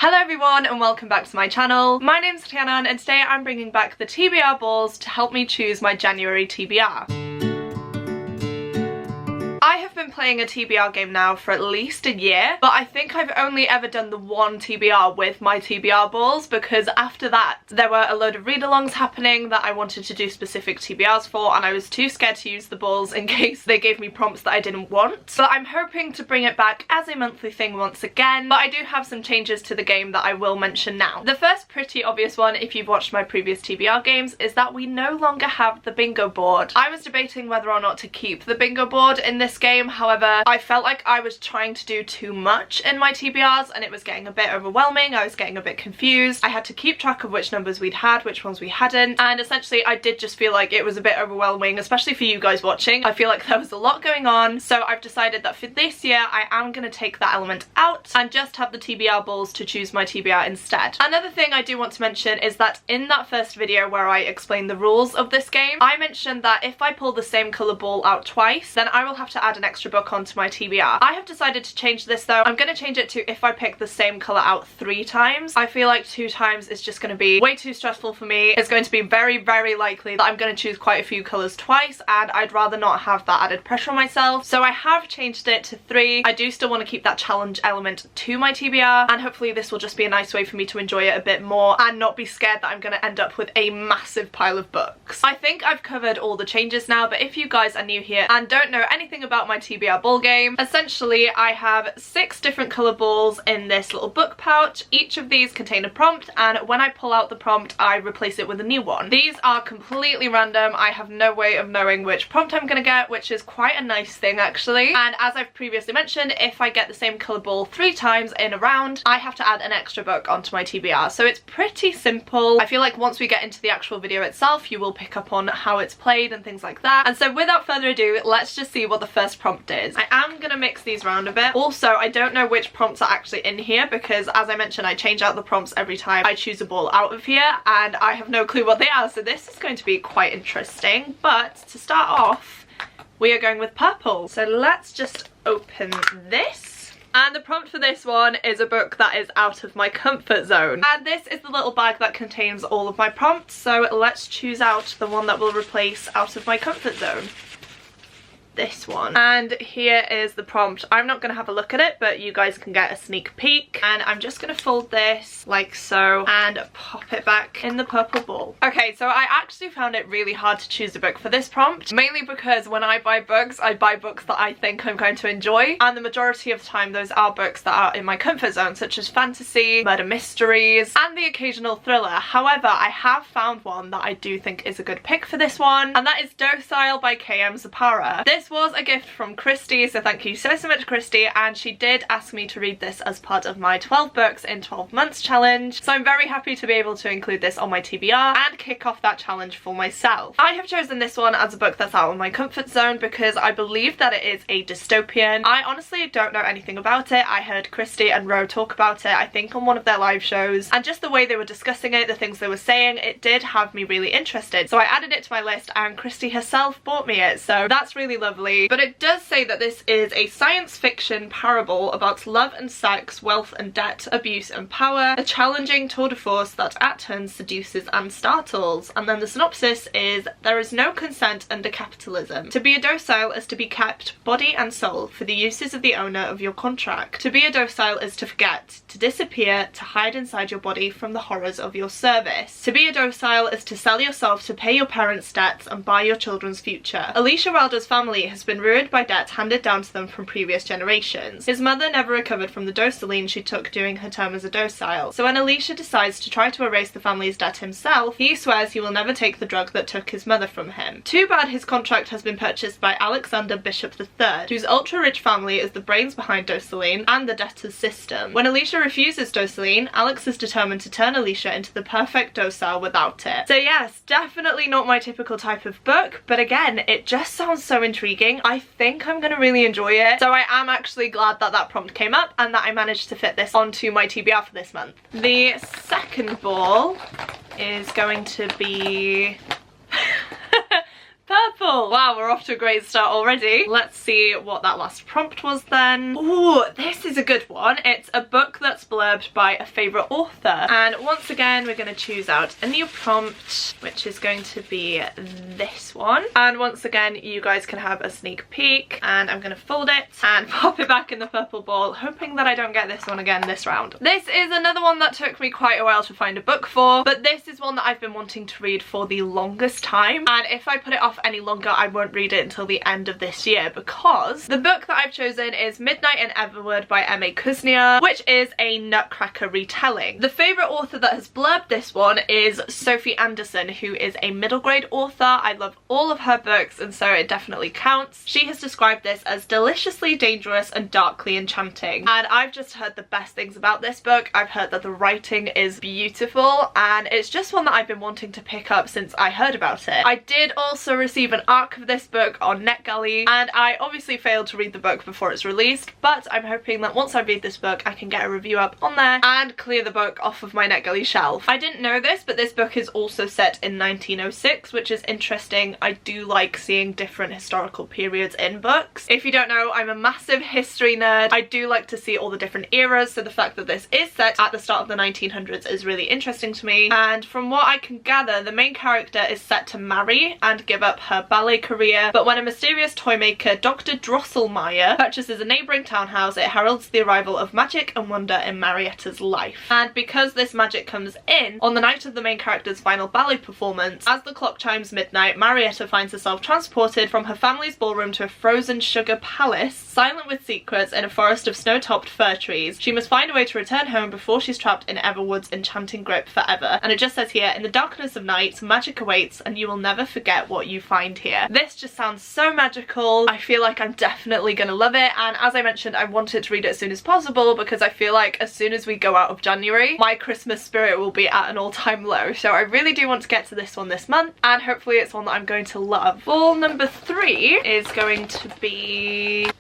Hello everyone and welcome back to my channel. My name's Tiana and today I'm bringing back the TBR balls to help me choose my January TBR. I have been playing a TBR game now for at least a year, but I think I've only ever done the one TBR with my TBR balls because after that there were a load of read-alongs happening that I wanted to do specific TBRs for, and I was too scared to use the balls in case they gave me prompts that I didn't want. But I'm hoping to bring it back as a monthly thing once again, but I do have some changes to the game that I will mention now. The first pretty obvious one, if you've watched my previous TBR games, is that we no longer have the bingo board. I was debating whether or not to keep the bingo board in this game, however I felt like I was trying to do too much in my TBRs and it was getting a bit overwhelming. I was getting a bit confused. I had to keep track of which numbers we'd had, which ones we hadn't, and essentially I did just feel like it was a bit overwhelming, especially for you guys watching. I feel like there was a lot going on, so I've decided that for this year I am going to take that element out and just have the TBR balls to choose my TBR instead. Another thing I do want to mention is that in that first video where I explained the rules of this game, I mentioned that if I pull the same colour ball out twice, then I will have to add an extra book onto my TBR. I have decided to change this though. I'm going to change it to if I pick the same colour out 3 times. I feel like 2 times is just going to be way too stressful for me. It's going to be very, very likely that I'm going to choose quite a few colours twice, and I'd rather not have that added pressure on myself. So I have changed it to 3. I do still want to keep that challenge element to my TBR, and hopefully this will just be a nice way for me to enjoy it a bit more and not be scared that I'm going to end up with a massive pile of books. I think I've covered all the changes now, but if you guys are new here and don't know anything about my TBR ball game, essentially I have 6 different colour balls in this little book pouch. Each of these contain a prompt, and when I pull out the prompt I replace it with a new one. These are completely random. I have no way of knowing which prompt I'm going to get, which is quite a nice thing actually. And as I've previously mentioned, if I get the same colour ball 3 times in a round, I have to add an extra book onto my TBR. So it's pretty simple. I feel like once we get into the actual video itself you will pick up on how it's played and things like that. And so without further ado, let's just see what the first prompt is. I am going to mix these around a bit. Also, I don't know which prompts are actually in here because as I mentioned I change out the prompts every time I choose a ball out of here, and I have no clue what they are, so this is going to be quite interesting. But to start off we are going with purple. So let's just open this. And the prompt for this one is a book that is out of my comfort zone. And this is the little bag that contains all of my prompts, so let's choose out the one that will replace out of my comfort zone. This one. And here is the prompt. I'm not going to have a look at it, but you guys can get a sneak peek. And I'm just going to fold this like so and pop it back in the purple ball. Okay, so I actually found it really hard to choose a book for this prompt, mainly because when I buy books that I think I'm going to enjoy, and the majority of the time those are books that are in my comfort zone, such as fantasy, murder mysteries, and the occasional thriller. However, I have found one that I do think is a good pick for this one, and that is Docile by K.M. Zapara. This was a gift from Christie, so thank you so much Christie, and she did ask me to read this as part of my 12 books in 12 months challenge, so I'm very happy to be able to include this on my TBR and kick off that challenge for myself. I have chosen this one as a book that's out of my comfort zone because I believe that it is a dystopian. I honestly don't know anything about it. I heard Christie and Ro talk about it, I think on one of their live shows, and just the way they were discussing it, the things they were saying, it did have me really interested. So I added it to my list and Christie herself bought me it, so that's really lovely. But it does say that this is a science fiction parable about love and sex, wealth and debt, abuse and power, a challenging tour de force that at turns seduces and startles. And then the synopsis is: there is no consent under capitalism. To be a docile is to be kept, body and soul, for the uses of the owner of your contract. To be a docile is to forget, to disappear, to hide inside your body from the horrors of your service. To be a docile is to sell yourself to pay your parents' debts and buy your children's future. Alicia Wilder's family has been ruined by debts handed down to them from previous generations. His mother never recovered from the dosaline she took during her term as a docile, so when Alicia decides to try to erase the family's debt himself, he swears he will never take the drug that took his mother from him. Too bad his contract has been purchased by Alexander Bishop III, whose ultra-rich family is the brains behind dosaline and the debtor's system. When Alicia refuses dosaline, Alex is determined to turn Alicia into the perfect docile without it. So yes, definitely not my typical type of book, but again, it just sounds so intriguing. I think I'm gonna really enjoy it, so I am actually glad that that prompt came up and that I managed to fit this onto my TBR for this month. The second ball is going to be Purple. Wow, we're off to a great start already. Let's see what that last prompt was then. Ooh, this is a good one. It's a book that's blurbed by a favourite author. And once again, we're going to choose out a new prompt, which is going to be this one. And once again, you guys can have a sneak peek. And I'm going to fold it and pop it back in the purple ball, hoping that I don't get this one again this round. This is another one that took me quite a while to find a book for, but this is one that I've been wanting to read for the longest time. And if I put it off any longer, I won't read it until the end of this year, because the book that I've chosen is Midnight in Everwood by Emme Kuznier, which is a Nutcracker retelling. The favourite author that has blurbed this one is Sophie Anderson, who is a middle grade author. I love all of her books, and so it definitely counts. She has described this as deliciously dangerous and darkly enchanting, and I've just heard the best things about this book. I've heard that the writing is beautiful, and it's just one that I've been wanting to pick up since I heard about it. I did also receive an ARC of this book on NetGalley, and I obviously failed to read the book before it's released, but I'm hoping that once I read this book I can get a review up on there and clear the book off of my NetGalley shelf. I didn't know this, but this book is also set in 1906, which is interesting. I do like seeing different historical periods in books. If you don't know, I'm a massive history nerd. I do like to see all the different eras, so the fact that this is set at the start of the 1900s is really interesting to me. And from what I can gather, the main character is set to marry and give up her ballet career, but when a mysterious toy maker, Dr. Drosselmeyer, purchases a neighbouring townhouse, it heralds the arrival of magic and wonder in Marietta's life. And because this magic comes in on the night of the main character's final ballet performance, as the clock chimes midnight, Marietta finds herself transported from her family's ballroom to a frozen sugar palace, silent with secrets in a forest of snow-topped fir trees. She must find a way to return home before she's trapped in Everwood's enchanting grip forever. And it just says here, in the darkness of night, magic awaits and you will never forget what you find here. This just sounds so magical. I feel like I'm definitely gonna love it, and as I mentioned, I wanted to read it as soon as possible because I feel like as soon as we go out of January, my Christmas spirit will be at an all-time low. So I really do want to get to this one this month, and hopefully it's one that I'm going to love. Ball number 3 is going to be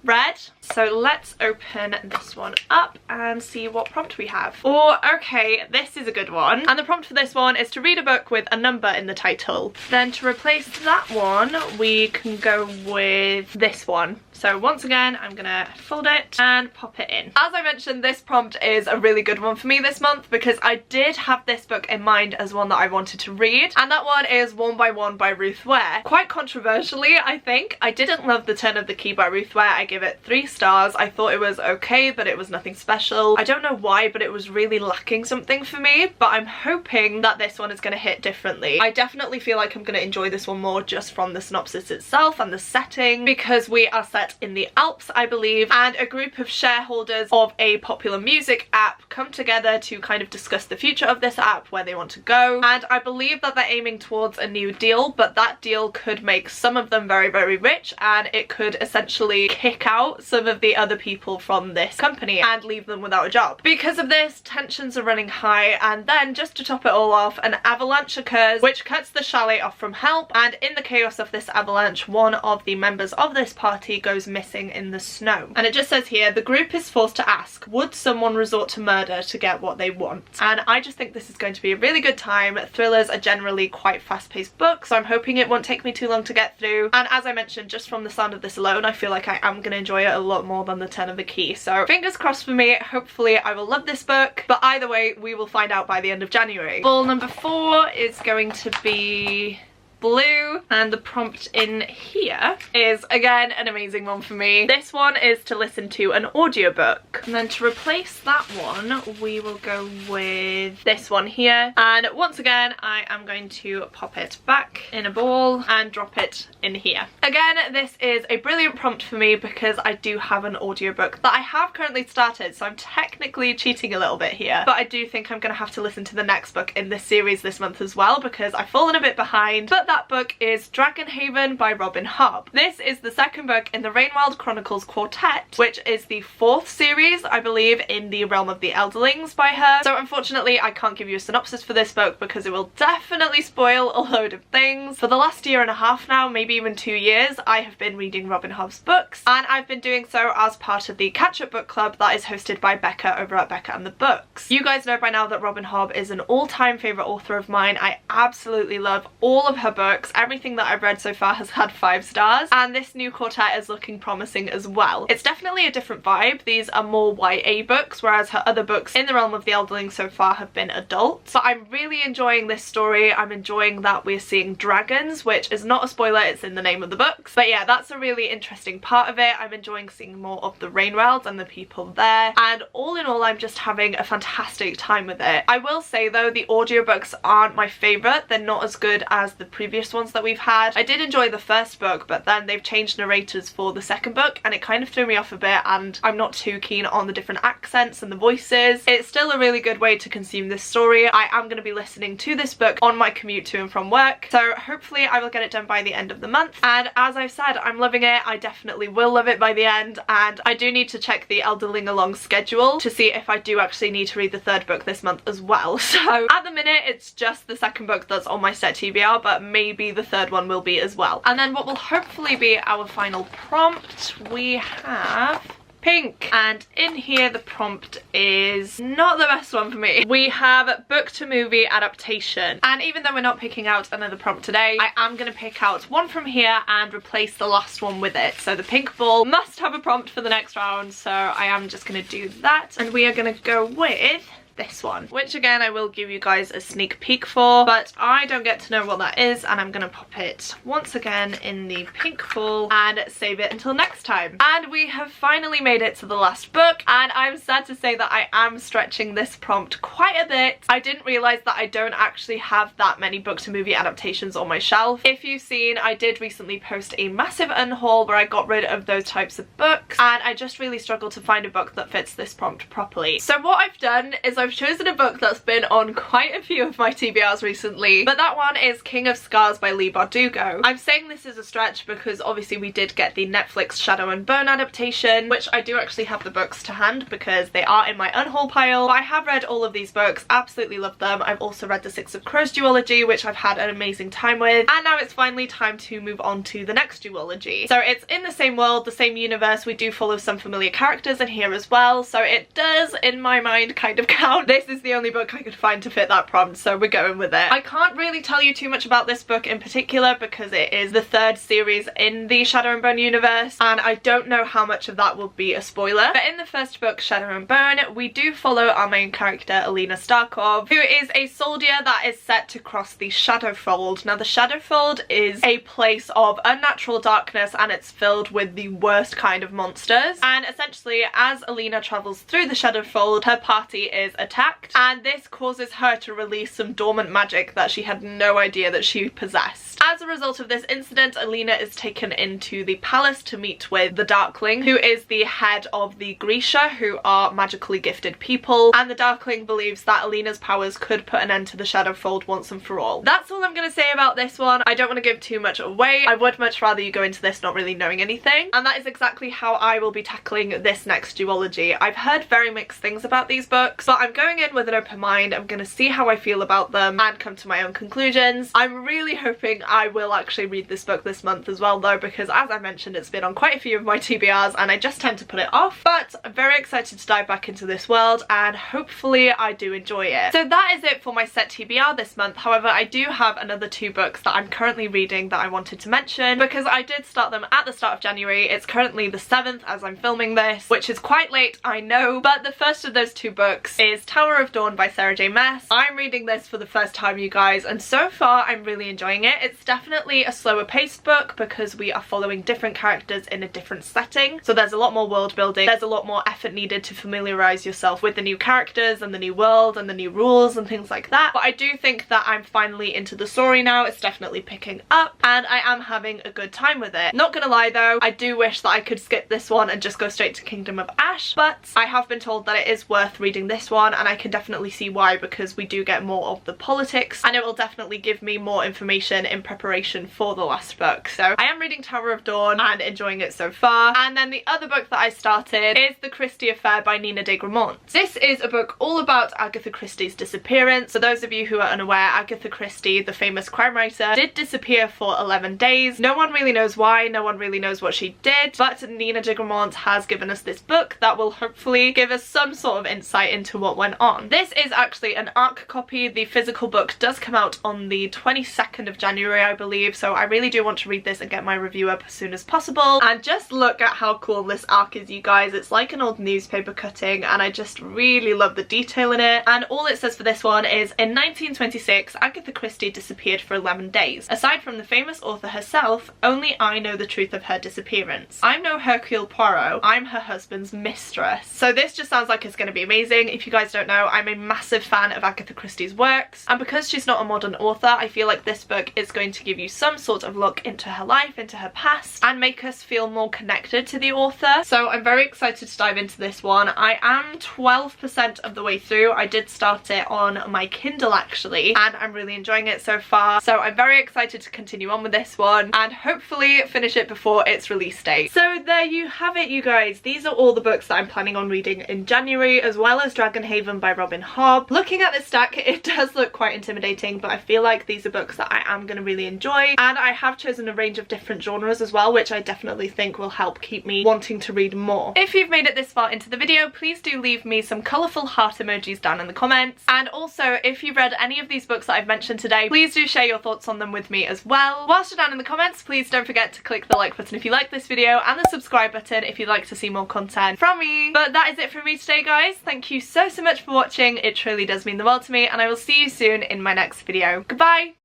red. So let's open this one up and see what prompt we have. Oh, okay, this is a good one. And the prompt for this one is to read a book with a number in the title. Then to replace that one, we can go with this one. So once again, I'm gonna fold it and pop it in. As I mentioned, this prompt is a really good one for me this month because I did have this book in mind as one that I wanted to read, and that one is One by One by Ruth Ware. Quite controversially, I think. I didn't love The Turn of the Key by Ruth Ware. I give it 3 stars. I thought it was okay, but it was nothing special. I don't know why, but it was really lacking something for me, but I'm hoping that this one is going to hit differently. I definitely feel like I'm going to enjoy this one more just from the synopsis itself and the setting, because we are set in the Alps, I believe, and a group of shareholders of a popular music app come together to kind of discuss the future of this app, where they want to go, and I believe that they're aiming towards a new deal, but that deal could make some of them very, very rich, and it could essentially kick out some of the other people from this company and leave them without a job. Because of this, tensions are running high, and then just to top it all off, an avalanche occurs which cuts the chalet off from help, and in the chaos of this avalanche, one of the members of this party goes missing in the snow. And it just says here, the group is forced to ask, would someone resort to murder to get what they want? And I just think this is going to be a really good time. Thrillers are generally quite fast-paced books, so I'm hoping it won't take me too long to get through, and as I mentioned, just from the sound of this alone, I feel like I am going to enjoy it a lot more than The Turn of the Key. So fingers crossed for me. Hopefully I will love this book, but either way we will find out by the end of January. Ball number 4 is going to be blue, and the prompt in here is again an amazing one for me. This one is to listen to an audiobook, and then to replace that one we will go with this one here, and once again I am going to pop it back in a ball and drop it in here. Again, this is a brilliant prompt for me because I do have an audiobook that I have currently started, so I'm technically cheating a little bit here, but I do think I'm gonna have to listen to the next book in this series this month as well because I've fallen a bit behind. But that book is Dragonhaven by Robin Hobb. This is the second book in the Rainwild Chronicles quartet, which is the 4th series, I believe, in the realm of the Elderlings by her. So unfortunately I can't give you a synopsis for this book because it will definitely spoil a load of things. For the last year and a half now, maybe even 2 years, I have been reading Robin Hobb's books, and I've been doing so as part of the catch-up book club that is hosted by Becca over at Becca and the Books. You guys know by now that Robin Hobb is an all-time favourite author of mine. I absolutely love all of her books. books. Everything that I've read so far has had 5 stars, and this new quartet is looking promising as well. It's definitely a different vibe. These are more YA books, whereas her other books in the realm of the Elderling so far have been adult. But I'm really enjoying this story. I'm enjoying that we're seeing dragons, which is not a spoiler, it's in the name of the books. But yeah, that's a really interesting part of it. I'm enjoying seeing more of the Rainwelds and the people there, and all in all I'm just having a fantastic time with it. I will say though, the audiobooks aren't my favourite. They're not as good as the previous ones that we've had. I did enjoy the first book, but then they've changed narrators for the second book and it kind of threw me off a bit, and I'm not too keen on the different accents and the voices. It's still a really good way to consume this story. I am going to be listening to this book on my commute to and from work, so hopefully I will get it done by the end of the month. And as I've said, I'm loving it. I definitely will love it by the end, and I do need to check the Elderling Along schedule to see if I do actually need to read the third book this month as well. So at the minute it's just the second book that's on my set TBR, but maybe the third one will be as well. And then what will hopefully be our final prompt, we have pink, and in here the prompt is not the best one for me. We have book to movie adaptation, and even though we're not picking out another prompt today, I am going to pick out one from here and replace the last one with it. So the pink ball must have a prompt for the next round, so I am just going to do that, and we are going to go with this one, which again I will give you guys a sneak peek for, but I don't get to know what that is, and I'm gonna pop it once again in the pink ball and save it until next time. And we have finally made it to the last book, and I'm sad to say that I am stretching this prompt quite a bit. I didn't realise that I don't actually have that many book to movie adaptations on my shelf. If you've seen, I did recently post a massive unhaul where I got rid of those types of books, and I just really struggled to find a book that fits this prompt properly. So what I've done is I've chosen a book that's been on quite a few of my TBRs recently, but that one is King of Scars by Leigh Bardugo. I'm saying this is a stretch because obviously we did get the Netflix Shadow and Bone adaptation, which I do actually have the books to hand because they are in my unhaul pile. But I have read all of these books, absolutely love them. I've also read the Six of Crows duology, which I've had an amazing time with, and now it's finally time to move on to the next duology. So it's in the same world, the same universe. We do follow some familiar characters in here as well, so it does, in my mind, kind of count. This is the only book I could find to fit that prompt, so we're going with it. I can't really tell you too much about this book in particular because it is the third series in the Shadow and Bone universe, and I don't know how much of that will be a spoiler. But in the first book, Shadow and Bone, we do follow our main character, Alina Starkov, who is a soldier that is set to cross the Shadowfold. Now, the Shadowfold is a place of unnatural darkness, and it's filled with the worst kind of monsters. And essentially, as Alina travels through the Shadowfold, her party is attacked, and this causes her to release some dormant magic that she had no idea that she possessed. As a result of this incident, Alina is taken into the palace to meet with the Darkling, who is the head of the Grisha, who are magically gifted people, and the Darkling believes that Alina's powers could put an end to the Shadowfold once and for all. That's all I'm going to say about this one. I don't want to give too much away. I would much rather you go into this not really knowing anything, and that is exactly how I will be tackling this next duology. I've heard very mixed things about these books, but I'm going in with an open mind. I'm going to see how I feel about them and come to my own conclusions. I'm really hoping I will actually read this book this month as well though, because as I mentioned, it's been on quite a few of my TBRs and I just tend to put it off. But I'm very excited to dive back into this world, and hopefully I do enjoy it. So that is it for my set TBR this month. However, I do have another 2 books that I'm currently reading that I wanted to mention because I did start them at the start of January. It's currently the 7th as I'm filming this, which is quite late, I know, but the first of those 2 books is Tower of Dawn by Sarah J. Maas. I'm reading this for the first time, you guys, and so far I'm really enjoying it. It's definitely a slower paced book because we are following different characters in a different setting, so there's a lot more world building, there's a lot more effort needed to familiarise yourself with the new characters and the new world and the new rules and things like that. But I do think that I'm finally into the story now. It's definitely picking up and I am having a good time with it. Not gonna lie though, I do wish that I could skip this one and just go straight to Kingdom of Ash, but I have been told that it is worth reading this one, and I can definitely see why, because we do get more of the politics and it will definitely give me more information in preparation for the last book. So I am reading Tower of Dawn and enjoying it so far. And then the other book that I started is The Christie Affair by Nina Degramont. This is a book all about Agatha Christie's disappearance. For those of you who are unaware, Agatha Christie, the famous crime writer, did disappear for 11 days. No one really knows why, no one really knows what she did, but Nina Degramont has given us this book that will hopefully give us some sort of insight into what what went on. This is actually an ARC copy. The physical book does come out on the 22nd of January, I believe, so I really do want to read this and get my review up as soon as possible. And just look at how cool this ARC is, you guys. It's like an old newspaper cutting, and I just really love the detail in it. And all it says for this one is, in 1926, Agatha Christie disappeared for 11 days. Aside from the famous author herself, only I know the truth of her disappearance. I'm no Hercule Poirot, I'm her husband's mistress. So this just sounds like it's going to be amazing. If you guys don't know, I'm a massive fan of Agatha Christie's works, and because she's not a modern author, I feel like this book is going to give you some sort of look into her life, into her past, and make us feel more connected to the author. So I'm very excited to dive into this one. I am 12% of the way through. I did start it on my Kindle actually, and I'm really enjoying it so far. So I'm very excited to continue on with this one and hopefully finish it before its release date. So there you have it, you guys. These are all the books that I'm planning on reading in January, as well as Dragonhaven by Robin Hobb. Looking at this stack, it does look quite intimidating, but I feel like these are books that I am going to really enjoy, and I have chosen a range of different genres as well, which I definitely think will help keep me wanting to read more. If you've made it this far into the video, please do leave me some colourful heart emojis down in the comments, and also if you've read any of these books that I've mentioned today, please do share your thoughts on them with me as well. Whilst you're down in the comments, please don't forget to click the like button if you like this video, and the subscribe button if you'd like to see more content from me. But that is it for me today, guys. Thank you so much for watching. It truly does mean the world to me, and I will see you soon in my next video. Goodbye!